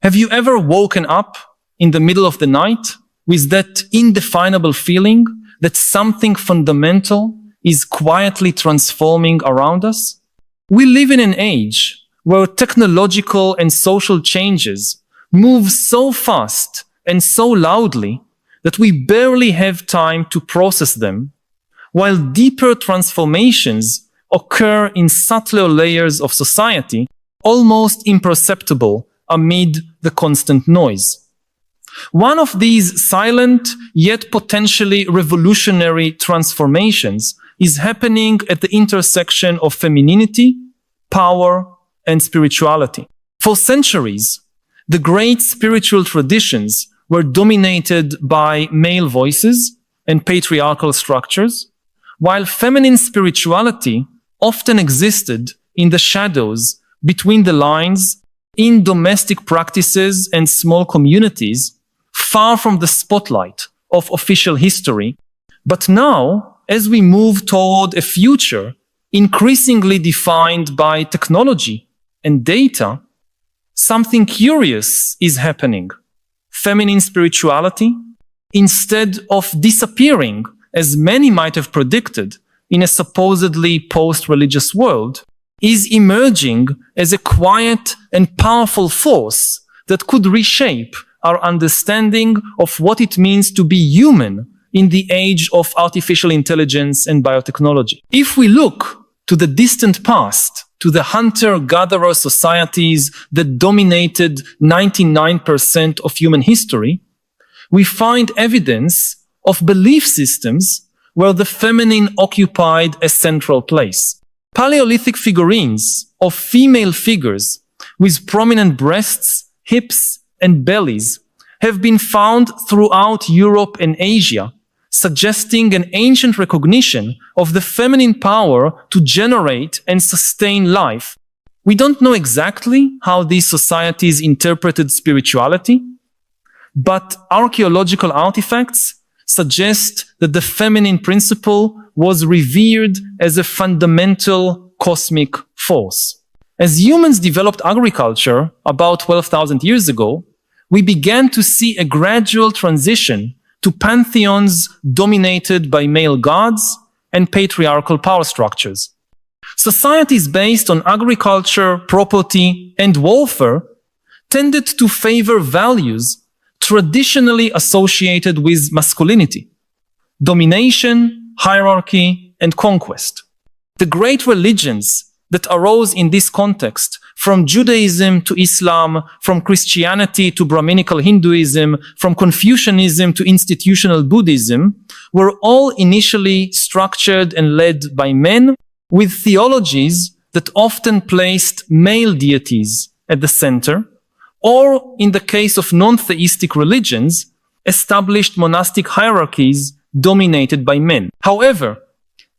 Have you ever woken up in the middle of the night with that indefinable feeling that something fundamental is quietly transforming around us? We live in an age where technological and social changes move so fast and so loudly that we barely have time to process them, while deeper transformations occur in subtler layers of society, almost imperceptible amid the constant noise. One of these silent yet potentially revolutionary transformations is happening at the intersection of femininity, power, and spirituality. For centuries, the great spiritual traditions were dominated by male voices and patriarchal structures, while feminine spirituality often existed in the shadows, between the lines, in domestic practices and small communities, far from the spotlight of official history. But now, as we move toward a future increasingly defined by technology and data, something curious is happening. Feminine spirituality, instead of disappearing, as many might have predicted, in a supposedly post-religious world, is emerging as a quiet and powerful force that could reshape our understanding of what it means to be human in the age of artificial intelligence and biotechnology. If we look to the distant past, to the hunter-gatherer societies that dominated 99% of human history, we find evidence of belief systems where the feminine occupied a central place. Paleolithic figurines of female figures with prominent breasts, hips, and bellies have been found throughout Europe and Asia, suggesting an ancient recognition of the feminine power to generate and sustain life. We don't know exactly how these societies interpreted spirituality, but archaeological artifacts suggest that the feminine principle was revered as a fundamental cosmic force. As humans developed agriculture about 12,000 years ago, we began to see a gradual transition to pantheons dominated by male gods and patriarchal power structures. Societies based on agriculture, property, and warfare tended to favor values traditionally associated with masculinity: domination, hierarchy, and conquest. The great religions that arose in this context, from Judaism to Islam, from Christianity to Brahminical Hinduism, from Confucianism to institutional Buddhism, were all initially structured and led by men, with theologies that often placed male deities at the center, or, in the case of non-theistic religions, established monastic hierarchies dominated by men. However,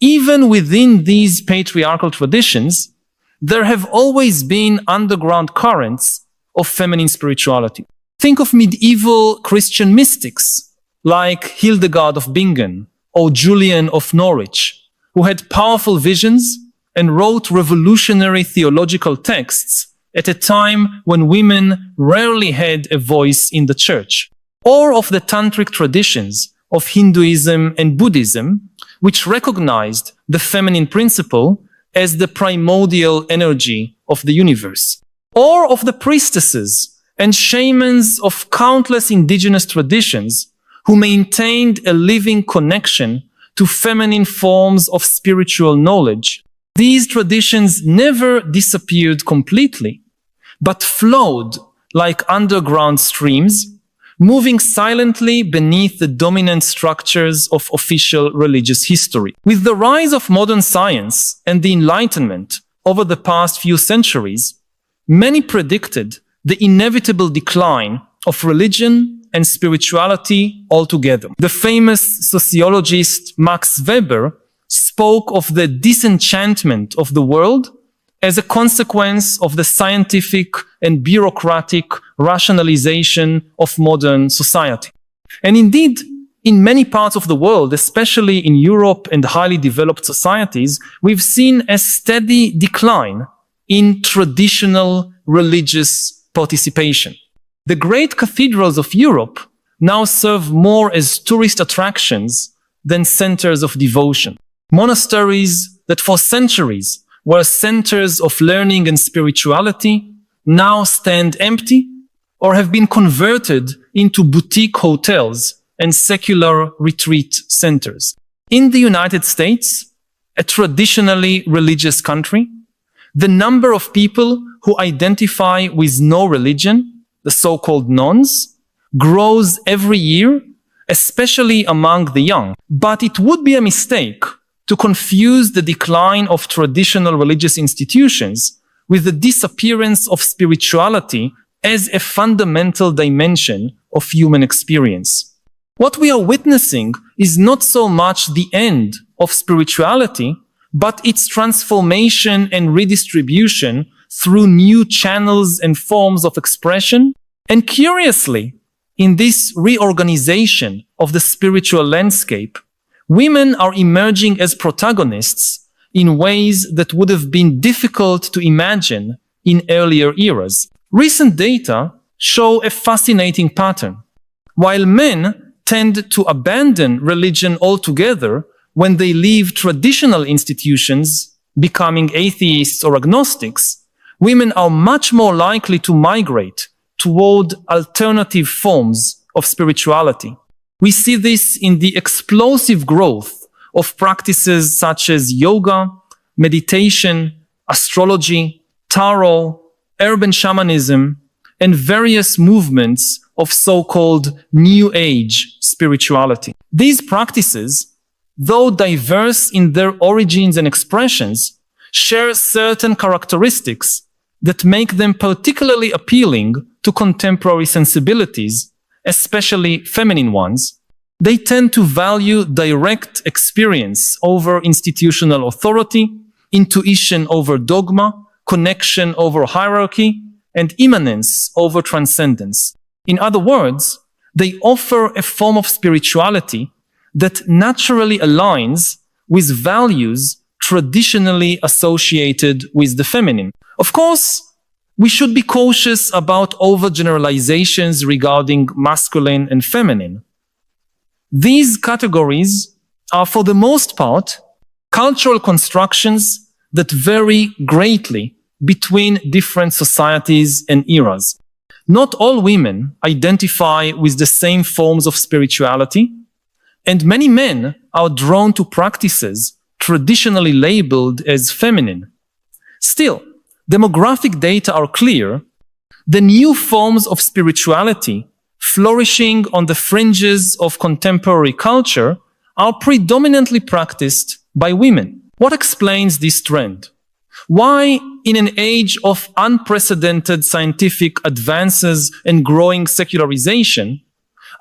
even within these patriarchal traditions, there have always been underground currents of feminine spirituality. Think of medieval Christian mystics like Hildegard of Bingen or Julian of Norwich, who had powerful visions and wrote revolutionary theological texts at a time when women rarely had a voice in the church. Or of the tantric traditions of Hinduism and Buddhism, which recognized the feminine principle as the primordial energy of the universe. Or of the priestesses and shamans of countless indigenous traditions who maintained a living connection to feminine forms of spiritual knowledge. These traditions never disappeared completely, but flowed like underground streams, moving silently beneath the dominant structures of official religious history. With the rise of modern science and the Enlightenment over the past few centuries, many predicted the inevitable decline of religion and spirituality altogether. The famous sociologist Max Weber spoke of the disenchantment of the world as a consequence of the scientific and bureaucratic rationalization of modern society. And indeed, in many parts of the world, especially in Europe and highly developed societies, we've seen a steady decline in traditional religious participation. The great cathedrals of Europe now serve more as tourist attractions than centers of devotion. Monasteries that for centuries were centers of learning and spirituality now stand empty or have been converted into boutique hotels and secular retreat centers. In the United States, a traditionally religious country, the number of people who identify with no religion, the so-called nones, grows every year, especially among the young. But it would be a mistake to confuse the decline of traditional religious institutions with the disappearance of spirituality as a fundamental dimension of human experience. What we are witnessing is not so much the end of spirituality, but its transformation and redistribution through new channels and forms of expression. And curiously, in this reorganization of the spiritual landscape, women are emerging as protagonists in ways that would have been difficult to imagine in earlier eras. Recent data show a fascinating pattern. While men tend to abandon religion altogether when they leave traditional institutions, becoming atheists or agnostics, women are much more likely to migrate toward alternative forms of spirituality. We see this in the explosive growth of practices such as yoga, meditation, astrology, tarot, urban shamanism, and various movements of so-called New Age spirituality. These practices, though diverse in their origins and expressions, share certain characteristics that make them particularly appealing to contemporary sensibilities, especially feminine ones. They tend to value direct experience over institutional authority, intuition over dogma, connection over hierarchy, and immanence over transcendence. In other words, they offer a form of spirituality that naturally aligns with values traditionally associated with the feminine. Of course, we should be cautious about overgeneralizations regarding masculine and feminine. These categories are, for the most part, cultural constructions that vary greatly between different societies and eras. Not all women identify with the same forms of spirituality, and many men are drawn to practices traditionally labeled as feminine. Still, demographic data are clear. The new forms of spirituality flourishing on the fringes of contemporary culture are predominantly practiced by women. What explains this trend? Why, in an age of unprecedented scientific advances and growing secularization,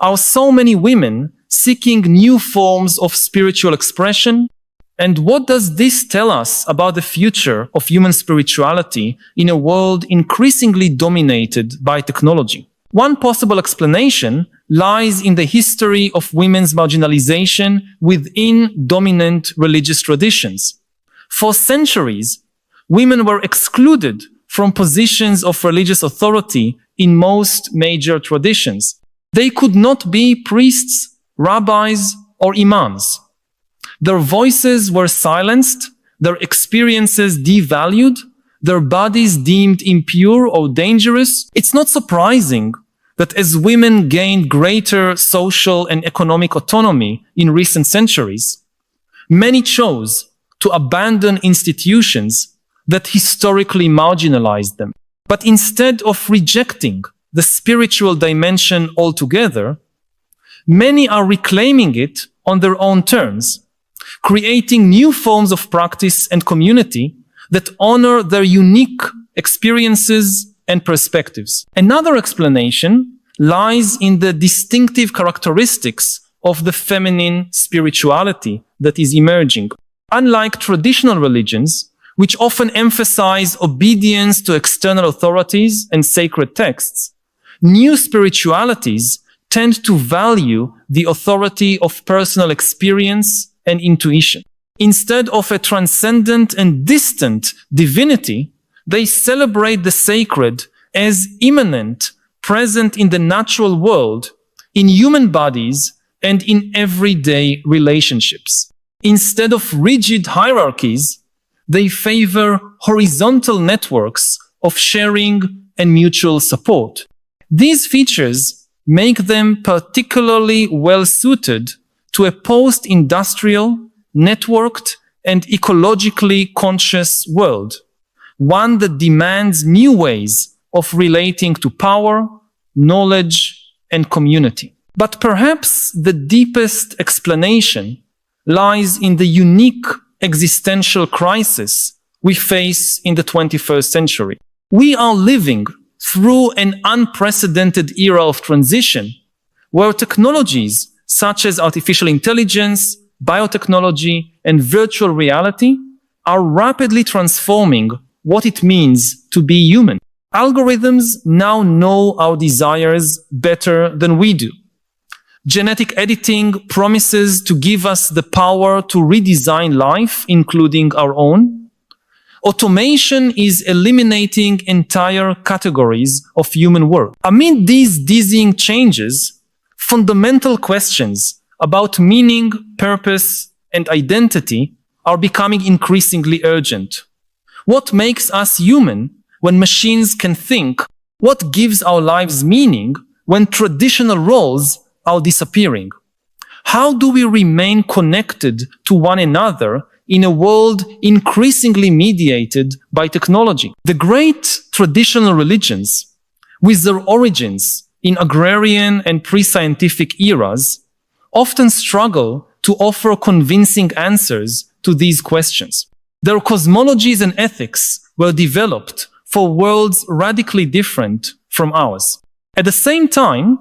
are so many women seeking new forms of spiritual expression? And what does this tell us about the future of human spirituality in a world increasingly dominated by technology? One possible explanation lies in the history of women's marginalization within dominant religious traditions. For centuries, women were excluded from positions of religious authority in most major traditions. They could not be priests, rabbis, or imams. Their voices were silenced, their experiences devalued, their bodies deemed impure or dangerous. It's not surprising that as women gained greater social and economic autonomy in recent centuries, many chose to abandon institutions that historically marginalized them. But instead of rejecting the spiritual dimension altogether, many are reclaiming it on their own terms, creating new forms of practice and community that honor their unique experiences and perspectives. Another explanation lies in the distinctive characteristics of the feminine spirituality that is emerging. Unlike traditional religions, which often emphasize obedience to external authorities and sacred texts, new spiritualities tend to value the authority of personal experience and intuition. Instead of a transcendent and distant divinity, they celebrate the sacred as immanent, present in the natural world, in human bodies, and in everyday relationships. Instead of rigid hierarchies, they favor horizontal networks of sharing and mutual support. These features make them particularly well suited to a post-industrial, networked, and ecologically conscious world, one that demands new ways of relating to power, knowledge, and community. But perhaps the deepest explanation lies in the unique existential crisis we face in the 21st century. We are living through an unprecedented era of transition where technologies such as artificial intelligence, biotechnology, and virtual reality are rapidly transforming what it means to be human. Algorithms now know our desires better than we do. Genetic editing promises to give us the power to redesign life, including our own. Automation is eliminating entire categories of human work. Amid these dizzying changes, fundamental questions about meaning, purpose, and identity are becoming increasingly urgent. What makes us human when machines can think? What gives our lives meaning when traditional roles are disappearing? How do we remain connected to one another in a world increasingly mediated by technology? The great traditional religions, with their origins in agrarian and pre-scientific eras, often struggle to offer convincing answers to these questions. Their cosmologies and ethics were developed for worlds radically different from ours. At the same time,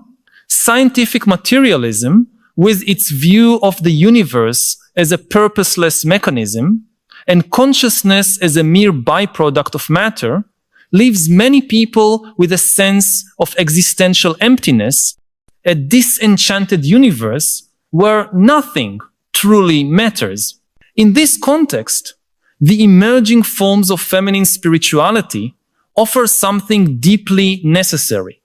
scientific materialism, with its view of the universe as a purposeless mechanism and consciousness as a mere byproduct of matter, leaves many people with a sense of existential emptiness, a disenchanted universe where nothing truly matters. In this context, the emerging forms of feminine spirituality offer something deeply necessary,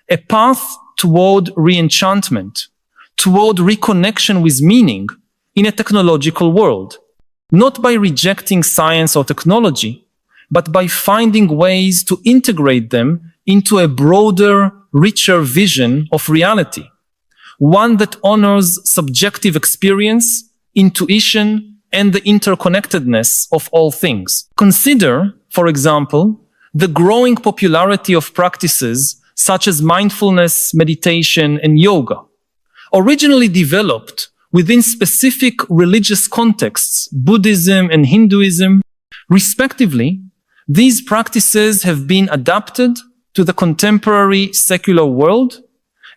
a path toward re-enchantment, toward reconnection with meaning in a technological world, not by rejecting science or technology, but by finding ways to integrate them into a broader, richer vision of reality, one that honors subjective experience, intuition, and the interconnectedness of all things. Consider, for example, the growing popularity of practices such as mindfulness, meditation, and yoga. Originally developed within specific religious contexts, Buddhism and Hinduism, respectively, these practices have been adapted to the contemporary secular world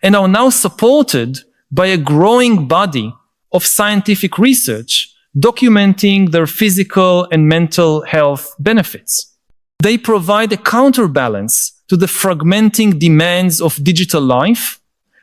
and are now supported by a growing body of scientific research documenting their physical and mental health benefits. They provide a counterbalance to the fragmenting demands of digital life,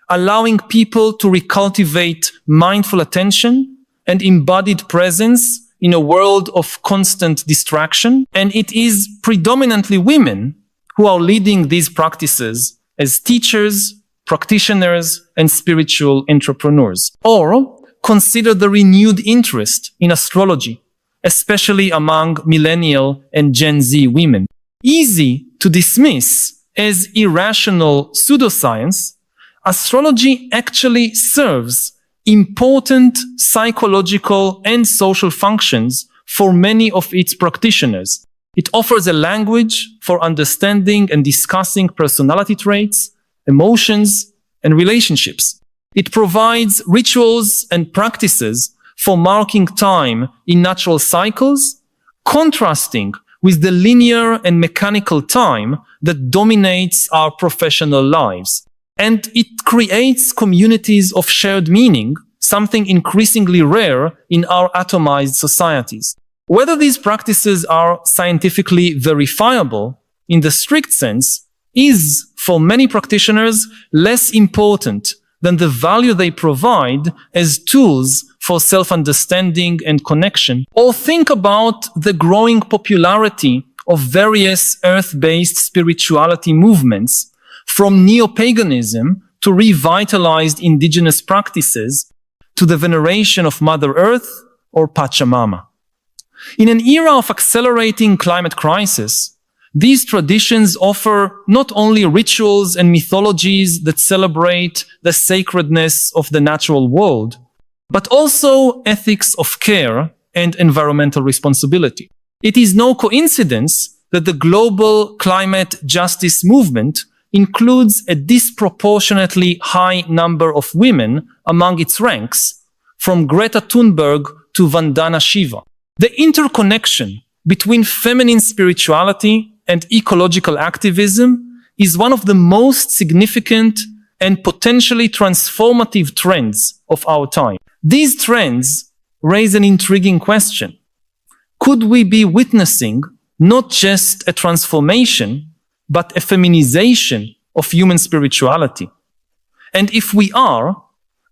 allowing people to recultivate mindful attention and embodied presence in a world of constant distraction. And it is predominantly women who are leading these practices as teachers, practitioners, and spiritual entrepreneurs. Or consider the renewed interest in astrology, especially among millennial and Gen Z women. Easy to dismiss as irrational pseudoscience, astrology actually serves important psychological and social functions for many of its practitioners. It offers a language for understanding and discussing personality traits, emotions, and relationships. It provides rituals and practices for marking time in natural cycles, contrasting with the linear and mechanical time that dominates our professional lives. And it creates communities of shared meaning, something increasingly rare in our atomized societies. Whether these practices are scientifically verifiable in the strict sense is, for many practitioners, less important than the value they provide as tools for self-understanding and connection. Or think about the growing popularity of various earth-based spirituality movements from neo-paganism to revitalized indigenous practices to the veneration of Mother Earth or Pachamama. In an era of accelerating climate crisis, these traditions offer not only rituals and mythologies that celebrate the sacredness of the natural world, but also ethics of care and environmental responsibility. It is no coincidence that the global climate justice movement includes a disproportionately high number of women among its ranks, from Greta Thunberg to Vandana Shiva. The interconnection between feminine spirituality and ecological activism is one of the most significant and potentially transformative trends of our time. These trends raise an intriguing question. Could we be witnessing not just a transformation, but a feminization of human spirituality? And if we are,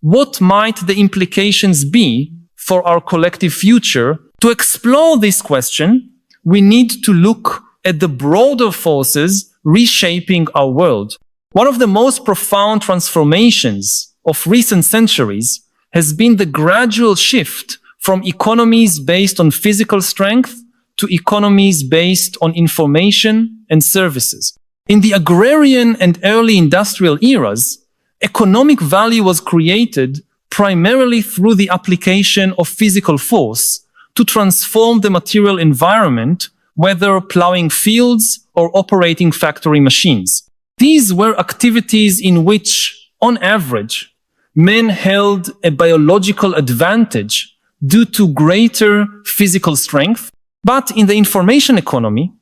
what might the implications be for our collective future? To explore this question, we need to look at the broader forces reshaping our world. One of the most profound transformations of recent centuries has been the gradual shift from economies based on physical strength to economies based on information and services. In the agrarian and early industrial eras, economic value was created primarily through the application of physical force to transform the material environment, whether plowing fields or operating factory machines. These were activities in which, on average, men held a biological advantage due to greater physical strength. But in the information economy,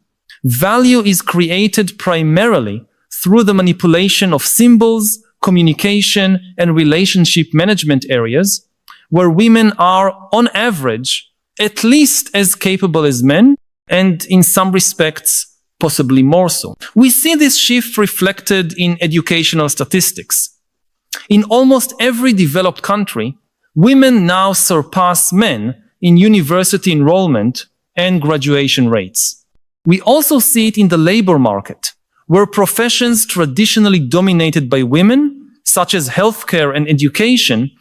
value is created primarily through the manipulation of symbols, communication, and relationship management areas, where women are, on average, at least as capable as men, and in some respects, possibly more so. We see this shift reflected in educational statistics. In almost every developed country, women now surpass men in university enrollment and graduation rates. We also see it in the labor market, where professions traditionally dominated by women, such as healthcare and education,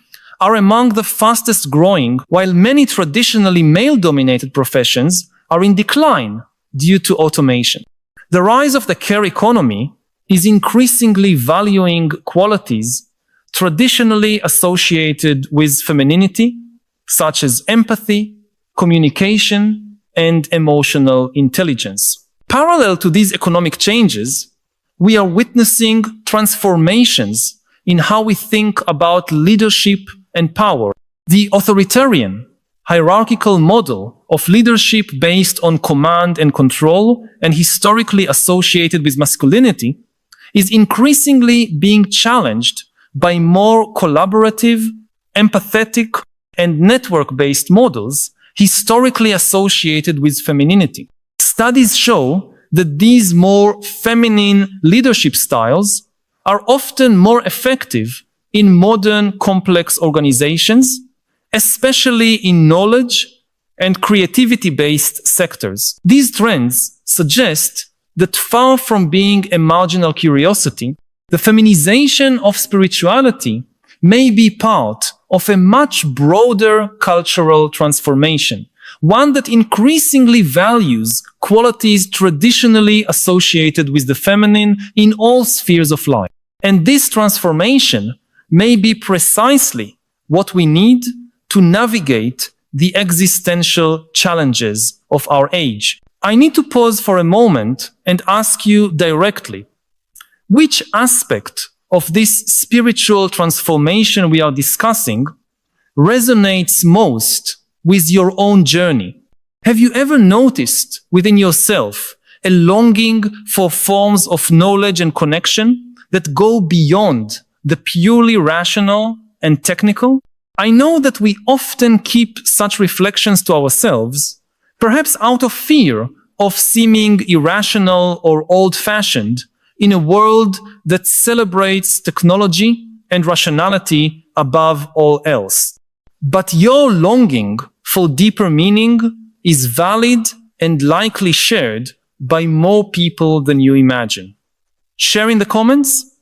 are among the fastest growing, while many traditionally male-dominated professions are in decline due to automation. The rise of the care economy is increasingly valuing qualities traditionally associated with femininity, such as empathy, communication, and emotional intelligence. Parallel to these economic changes, we are witnessing transformations in how we think about leadership and power. The authoritarian, hierarchical model of leadership based on command and control and historically associated with masculinity is increasingly being challenged by more collaborative, empathetic, and network-based models historically associated with femininity. Studies show that these more feminine leadership styles are often more effective in modern complex organizations, especially in knowledge and creativity-based sectors. These trends suggest that far from being a marginal curiosity, the feminization of spirituality may be part of a much broader cultural transformation, one that increasingly values qualities traditionally associated with the feminine in all spheres of life. And this transformation may be precisely what we need to navigate the existential challenges of our age. I need to pause for a moment and ask you directly, which aspect of this spiritual transformation we are discussing resonates most with your own journey? Have you ever noticed within yourself a longing for forms of knowledge and connection that go beyond the purely rational and technical? I know that we often keep such reflections to ourselves, perhaps out of fear of seeming irrational or old-fashioned in a world that celebrates technology and rationality above all else. But your longing for deeper meaning is valid and likely shared by more people than you imagine. share in the comments.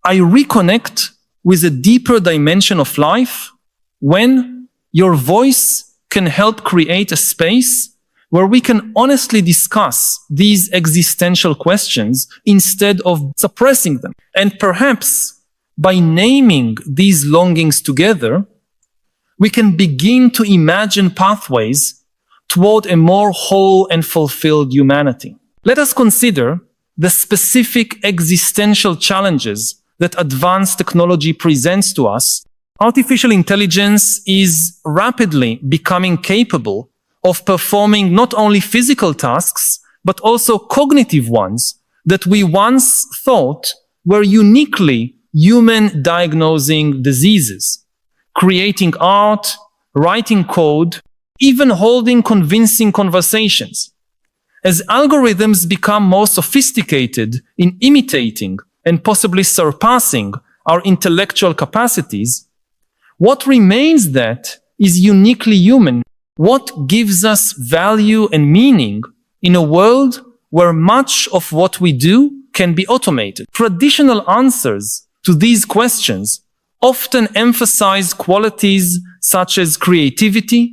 I reconnect with a deeper dimension of life when your voice can help create a space where we can honestly discuss these existential questions instead of suppressing them. And perhaps by naming these longings together, we can begin to imagine pathways toward a more whole and fulfilled humanity. Let us consider the specific existential challenges that advanced technology presents to us. Artificial intelligence is rapidly becoming capable of performing not only physical tasks, but also cognitive ones that we once thought were uniquely human, diagnosing diseases, creating art, writing code, even holding convincing conversations. As algorithms become more sophisticated in imitating and possibly surpassing our intellectual capacities, what remains that is uniquely human. What gives us value and meaning in a world where much of what we do can be automated? Traditional answers to these questions often emphasize qualities such as creativity,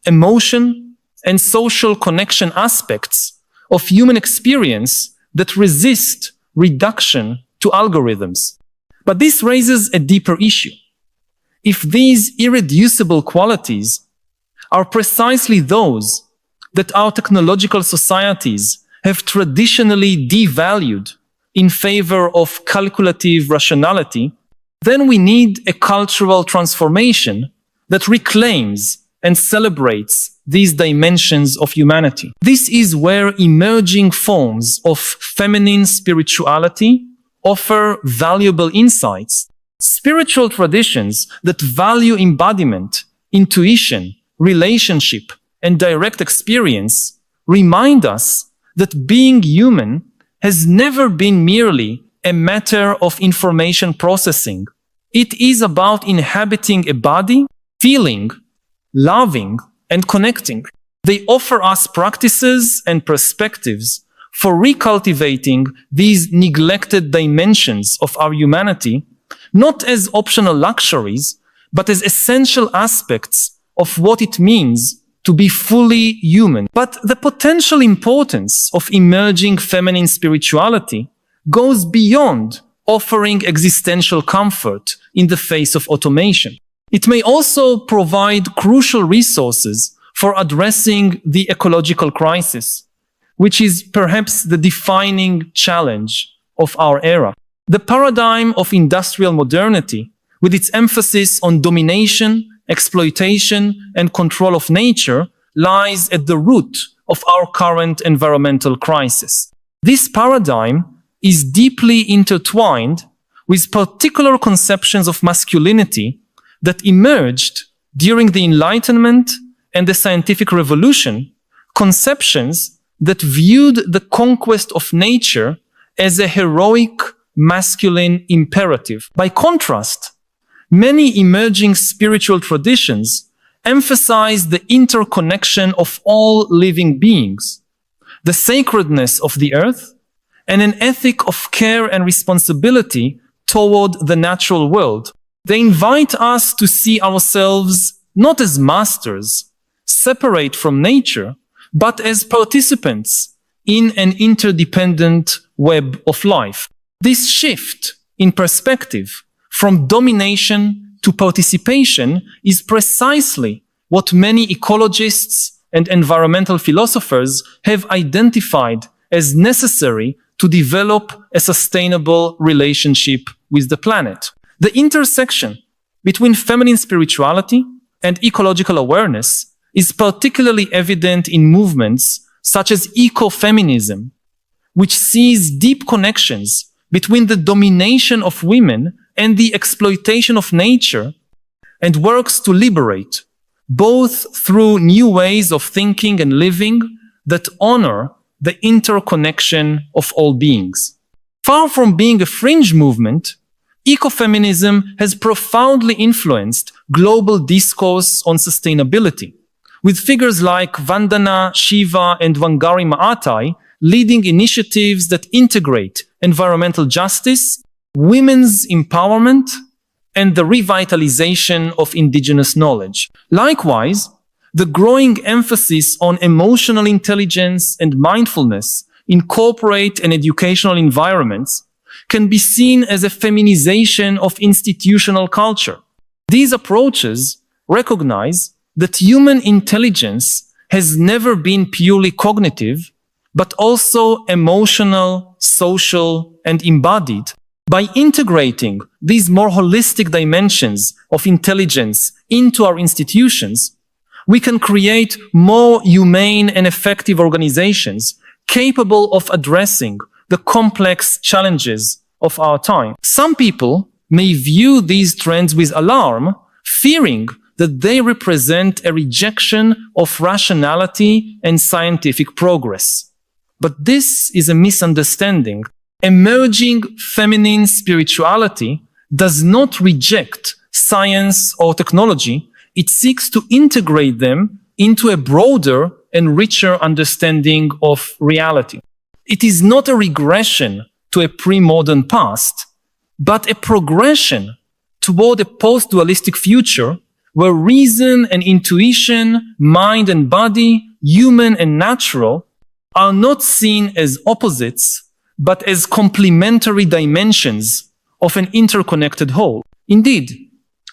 emotion, and social connection aspects of human experience that resist reduction to algorithms. But this raises a deeper issue. If these irreducible qualities are precisely those that our technological societies have traditionally devalued in favor of calculative rationality, then we need a cultural transformation that reclaims and celebrates these dimensions of humanity. This is where emerging forms of feminine spirituality offer valuable insights. Spiritual traditions that value embodiment, intuition, relationship, and direct experience remind us that being human has never been merely a matter of information processing. It is about inhabiting a body, feeling, loving, and connecting. They offer us practices and perspectives for recultivating these neglected dimensions of our humanity, not as optional luxuries, but as essential aspects of what it means to be fully human. But the potential importance of emerging feminine spirituality goes beyond offering existential comfort in the face of automation. It may also provide crucial resources for addressing the ecological crisis, which is perhaps the defining challenge of our era. The paradigm of industrial modernity, with its emphasis on domination, exploitation, and control of nature, lies at the root of our current environmental crisis. This paradigm is deeply intertwined with particular conceptions of masculinity that emerged during the Enlightenment and the scientific revolution, conceptions that viewed the conquest of nature as a heroic masculine imperative. By contrast, many emerging spiritual traditions emphasize the interconnection of all living beings, the sacredness of the earth, and an ethic of care and responsibility toward the natural world. They invite us to see ourselves not as masters, separate from nature, but as participants in an interdependent web of life. This shift in perspective from domination to participation is precisely what many ecologists and environmental philosophers have identified as necessary to develop a sustainable relationship with the planet. The intersection between feminine spirituality and ecological awareness is particularly evident in movements such as ecofeminism, which sees deep connections between the domination of women and the exploitation of nature, and works to liberate, both through new ways of thinking and living that honor the interconnection of all beings. Far from being a fringe movement, ecofeminism has profoundly influenced global discourse on sustainability, with figures like Vandana Shiva and Wangari Maathai leading initiatives that integrate environmental justice, women's empowerment, and the revitalization of indigenous knowledge. Likewise, the growing emphasis on emotional intelligence and mindfulness in corporate and educational environments can be seen as a feminization of institutional culture. These approaches recognize that human intelligence has never been purely cognitive, but also emotional, social, and embodied. By integrating these more holistic dimensions of intelligence into our institutions, we can create more humane and effective organizations capable of addressing the complex challenges of our time. Some people may view these trends with alarm, fearing that they represent a rejection of rationality and scientific progress. But this is a misunderstanding. Emerging feminine spirituality does not reject science or technology. It seeks to integrate them into a broader and richer understanding of reality. It is not a regression to a pre-modern past, but a progression toward a post-dualistic future where reason and intuition, mind and body, human and natural, are not seen as opposites, but as complementary dimensions of an interconnected whole. Indeed,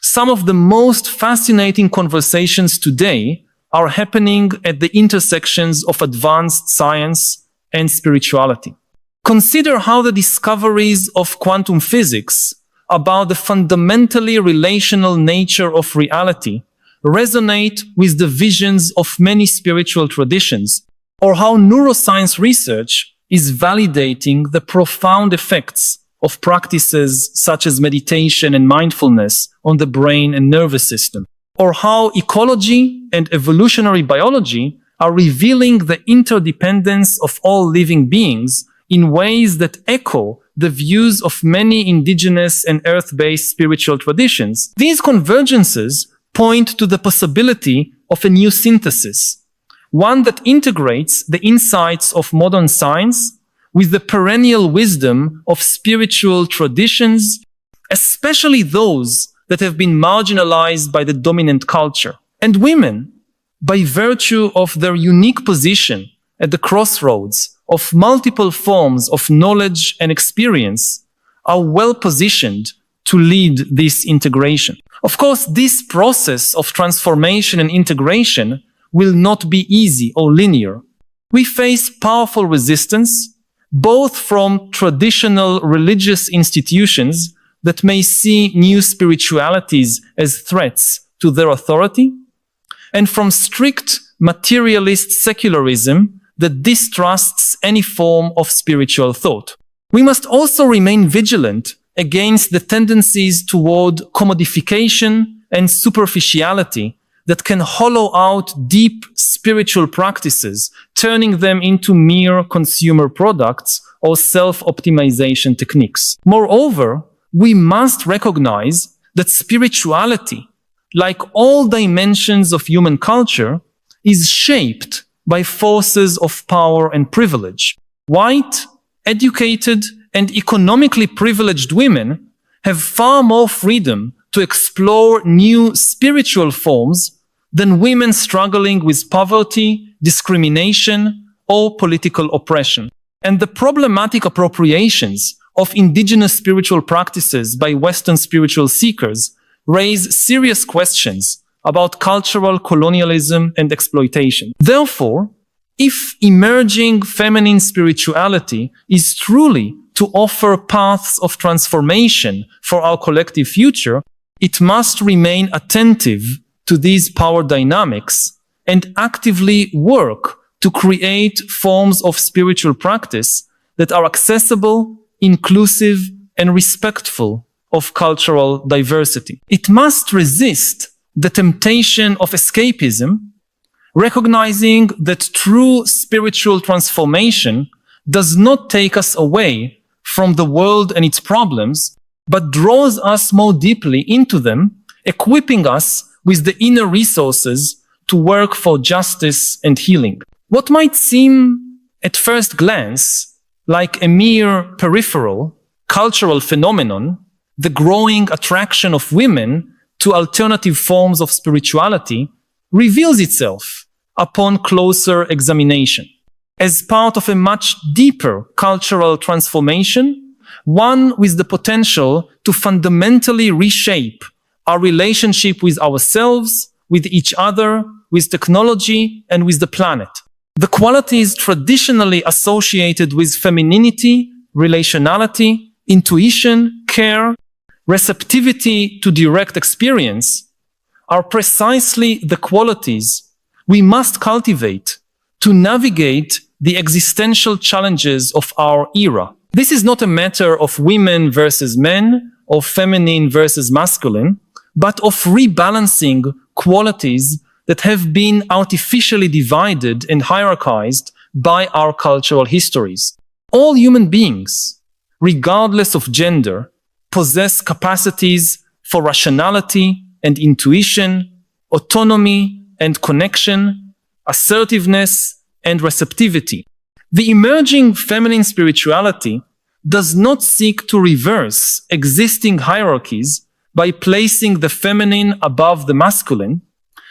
some of the most fascinating conversations today are happening at the intersections of advanced science and spirituality. Consider how the discoveries of quantum physics about the fundamentally relational nature of reality resonate with the visions of many spiritual traditions, or how neuroscience research is validating the profound effects of practices such as meditation and mindfulness on the brain and nervous system, or how ecology and evolutionary biology are revealing the interdependence of all living beings in ways that echo the views of many indigenous and earth-based spiritual traditions. These convergences point to the possibility of a new synthesis, one that integrates the insights of modern science with the perennial wisdom of spiritual traditions, especially those that have been marginalized by the dominant culture. And women, by virtue of their unique position at the crossroads of multiple forms of knowledge and experience, are well positioned to lead this integration. Of course, this process of transformation and integration will not be easy or linear. We face powerful resistance, both from traditional religious institutions that may see new spiritualities as threats to their authority, and from strict materialist secularism that distrusts any form of spiritual thought. We must also remain vigilant against the tendencies toward commodification and superficiality that can hollow out deep spiritual practices, turning them into mere consumer products or self-optimization techniques. Moreover, we must recognize that spirituality, like all dimensions of human culture, is shaped by forces of power and privilege. White, educated, and economically privileged women have far more freedom to explore new spiritual forms than women struggling with poverty, discrimination, or political oppression. And the problematic appropriations of indigenous spiritual practices by Western spiritual seekers raise serious questions about cultural colonialism and exploitation. Therefore, if emerging feminine spirituality is truly to offer paths of transformation for our collective future, it must remain attentive to these power dynamics and actively work to create forms of spiritual practice that are accessible, inclusive, and respectful of cultural diversity. It must resist the temptation of escapism, recognizing that true spiritual transformation does not take us away from the world and its problems, but draws us more deeply into them, equipping us with the inner resources to work for justice and healing. What might seem at first glance like a mere peripheral cultural phenomenon, the growing attraction of women to alternative forms of spirituality reveals itself upon closer examination. As part of a much deeper cultural transformation, one with the potential to fundamentally reshape our relationship with ourselves, with each other, with technology, and with the planet. The qualities traditionally associated with femininity, relationality, intuition, care, receptivity to direct experience are precisely the qualities we must cultivate to navigate the existential challenges of our era. This is not a matter of women versus men, or feminine versus masculine, but of rebalancing qualities that have been artificially divided and hierarchized by our cultural histories. All human beings, regardless of gender, possess capacities for rationality and intuition, autonomy and connection, assertiveness and receptivity. The emerging feminine spirituality does not seek to reverse existing hierarchies by placing the feminine above the masculine,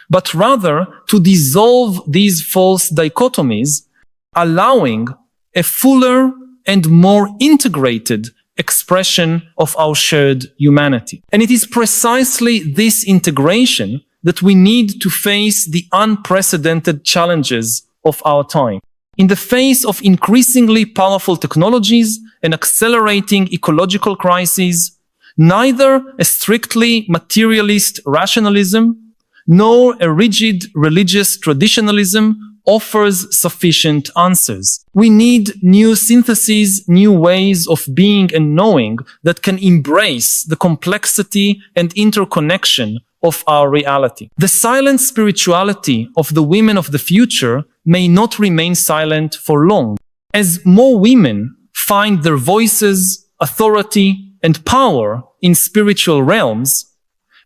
but rather to dissolve these false dichotomies, allowing a fuller and more integrated expression of our shared humanity. And it is precisely this integration that we need to face the unprecedented challenges of our time. In the face of increasingly powerful technologies and accelerating ecological crises, neither a strictly materialist rationalism nor a rigid religious traditionalism offers sufficient answers. We need new syntheses, new ways of being and knowing that can embrace the complexity and interconnection of our reality. The silent spirituality of the women of the future may not remain silent for long. As more women find their voices, authority, and power in spiritual realms,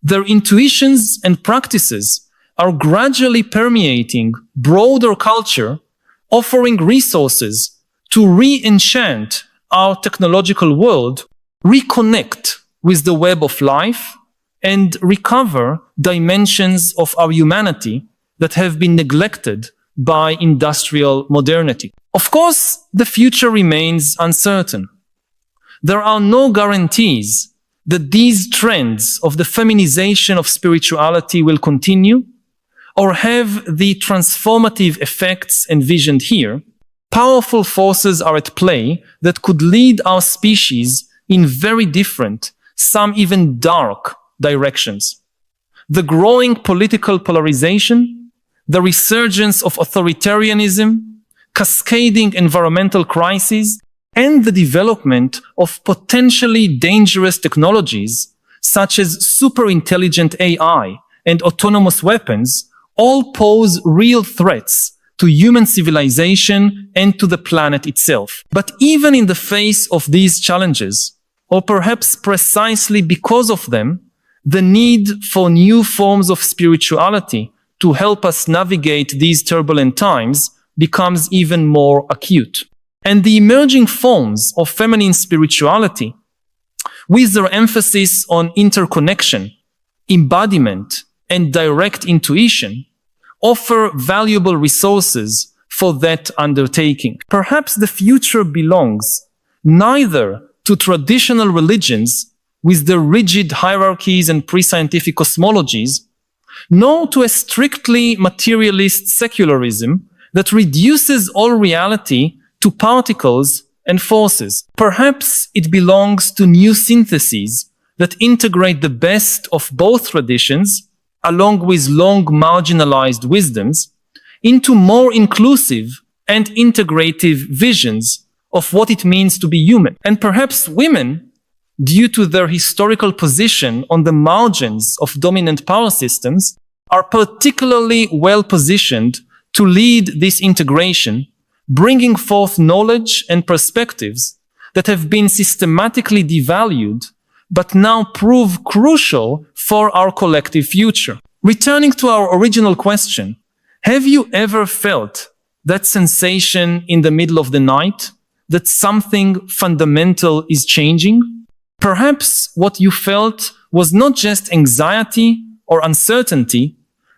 their intuitions and practices are gradually permeating broader culture, offering resources to re-enchant our technological world, reconnect with the web of life, and recover dimensions of our humanity that have been neglected by industrial modernity. Of course, the future remains uncertain. There are no guarantees that these trends of the feminization of spirituality will continue or have the transformative effects envisioned here. Powerful forces are at play that could lead our species in very different, some even dark, directions. The growing political polarization, the resurgence of authoritarianism, cascading environmental crises, and the development of potentially dangerous technologies such as superintelligent AI and autonomous weapons all pose real threats to human civilization and to the planet itself. But even in the face of these challenges, or perhaps precisely because of them, the need for new forms of spirituality to help us navigate these turbulent times becomes even more acute. And the emerging forms of feminine spirituality, with their emphasis on interconnection, embodiment, and direct intuition, offer valuable resources for that undertaking. Perhaps the future belongs neither to traditional religions with their rigid hierarchies and pre-scientific cosmologies, nor to a strictly materialist secularism that reduces all reality to particles and forces. Perhaps it belongs to new syntheses that integrate the best of both traditions, along with long marginalized wisdoms, into more inclusive and integrative visions of what it means to be human. And perhaps women, due to their historical position on the margins of dominant power systems, are particularly well positioned to lead this integration, bringing forth knowledge and perspectives that have been systematically devalued, but now prove crucial for our collective future. Returning to our original question, have you ever felt that sensation in the middle of the night that something fundamental is changing? Perhaps what you felt was not just anxiety or uncertainty,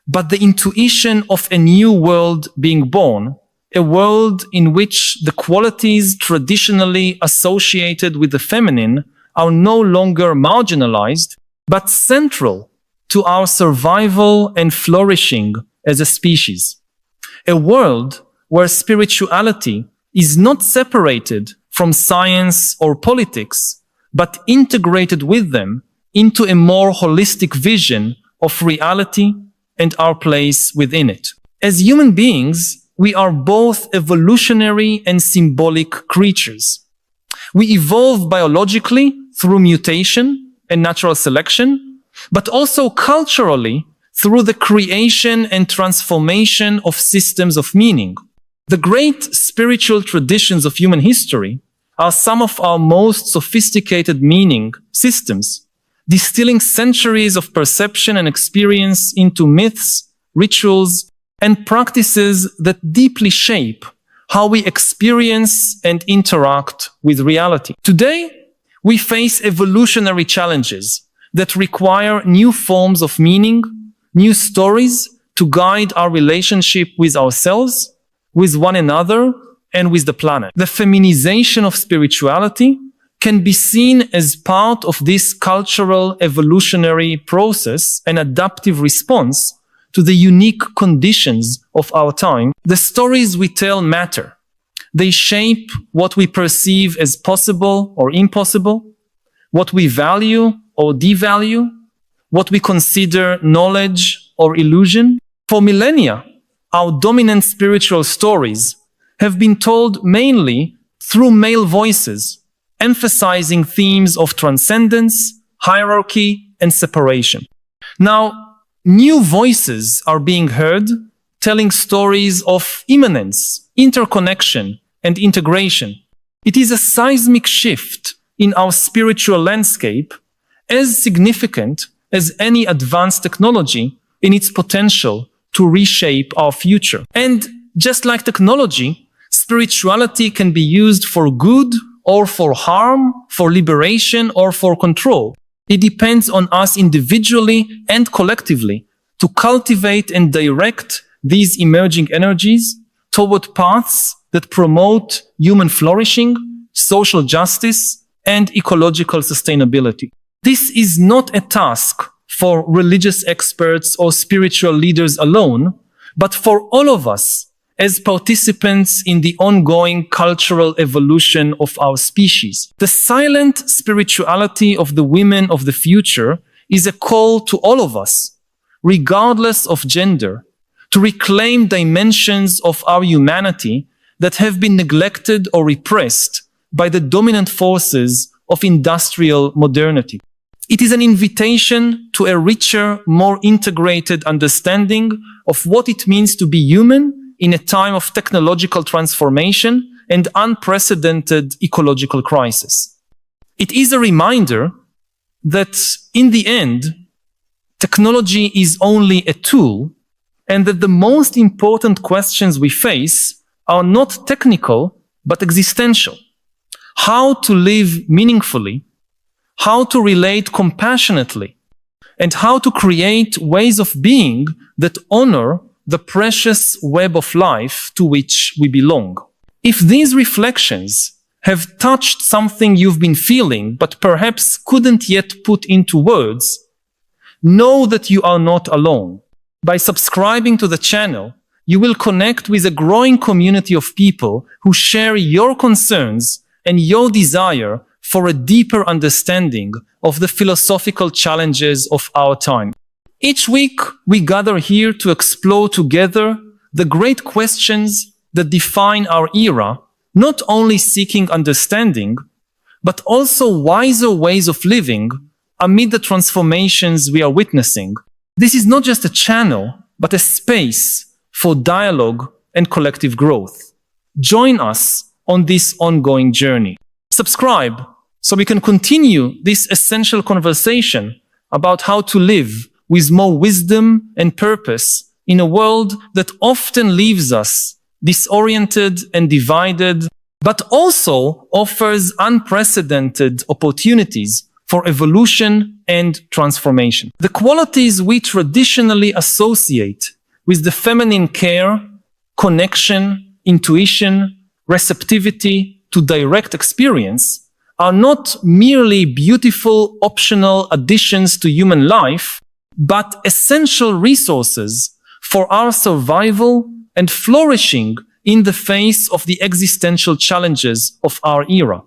but the intuition of a new world being born, a world in which the qualities traditionally associated with the feminine are no longer marginalized, but central to our survival and flourishing as a species. A world where spirituality is not separated from science or politics, but integrated with them into a more holistic vision of reality and our place within it. As human beings, we are both evolutionary and symbolic creatures. We evolve biologically through mutation and natural selection, but also culturally through the creation and transformation of systems of meaning. The great spiritual traditions of human history are some of our most sophisticated meaning systems, distilling centuries of perception and experience into myths, rituals, and practices that deeply shape how we experience and interact with reality. Today, we face evolutionary challenges that require new forms of meaning, new stories to guide our relationship with ourselves, with one another, and with the planet. The feminization of spirituality can be seen as part of this cultural evolutionary process, an adaptive response to the unique conditions of our time. The stories we tell matter. They shape what we perceive as possible or impossible, what we value or devalue, what we consider knowledge or illusion. For millennia, our dominant spiritual stories have been told mainly through male voices, emphasizing themes of transcendence, hierarchy, and separation. Now, new voices are being heard, telling stories of immanence, interconnection, and integration. It is a seismic shift in our spiritual landscape, as significant as any advanced technology in its potential to reshape our future. And just like technology, spirituality can be used for good or for harm, for liberation or for control. It depends on us individually and collectively to cultivate and direct these emerging energies toward paths that promote human flourishing, social justice, and ecological sustainability. This is not a task for religious experts or spiritual leaders alone, but for all of us as participants in the ongoing cultural evolution of our species. The silent spirituality of the women of the future is a call to all of us, regardless of gender, to reclaim dimensions of our humanity that have been neglected or repressed by the dominant forces of industrial modernity. It is an invitation to a richer, more integrated understanding of what it means to be human in a time of technological transformation and unprecedented ecological crisis. It is a reminder that in the end, technology is only a tool, and that the most important questions we face are not technical, but existential. How to live meaningfully, how to relate compassionately, and how to create ways of being that honor the precious web of life to which we belong. If these reflections have touched something you've been feeling, but perhaps couldn't yet put into words, know that you are not alone. By subscribing to the channel, you will connect with a growing community of people who share your concerns and your desire for a deeper understanding of the philosophical challenges of our time. Each week, we gather here to explore together the great questions that define our era, not only seeking understanding, but also wiser ways of living amid the transformations we are witnessing. This is not just a channel, but a space for dialogue and collective growth. Join us on this ongoing journey. Subscribe so we can continue this essential conversation about how to live with more wisdom and purpose in a world that often leaves us disoriented and divided but also offers unprecedented opportunities for evolution and transformation. The qualities we traditionally associate with the feminine care, connection, intuition, receptivity to direct experience are not merely beautiful optional additions to human life, but essential resources for our survival and flourishing in the face of the existential challenges of our era.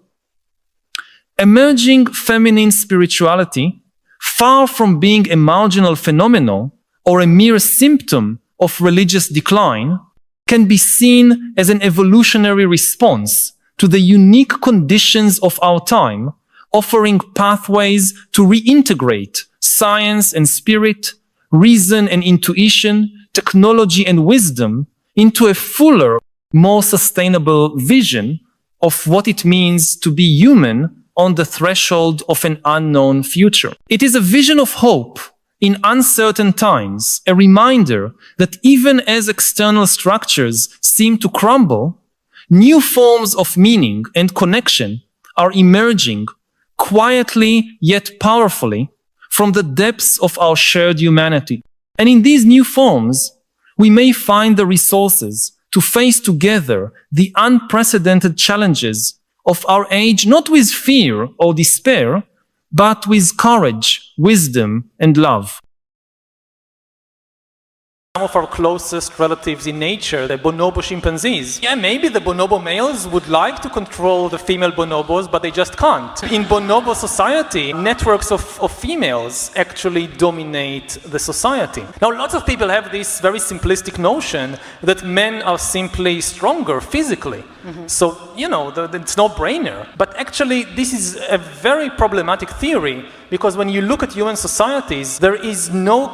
Emerging feminine spirituality, far from being a marginal phenomenon or a mere symptom of religious decline, can be seen as an evolutionary response to the unique conditions of our time, offering pathways to reintegrate science and spirit, reason and intuition, technology and wisdom into a fuller, more sustainable vision of what it means to be human on the threshold of an unknown future. It is a vision of hope in uncertain times, a reminder that even as external structures seem to crumble, new forms of meaning and connection are emerging quietly yet powerfully from the depths of our shared humanity. And in these new forms, we may find the resources to face together the unprecedented challenges of our age, not with fear or despair, but with courage, wisdom, and love. Some of our closest relatives in nature, the bonobo chimpanzees. Yeah, maybe the bonobo males would like to control the female bonobos, but they just can't. In bonobo society, networks of females actually dominate the society. Now, lots of people have this very simplistic notion that men are simply stronger physically. So, you know, it's no-brainer. But actually, this is a very problematic theory, because when you look at human societies, there is no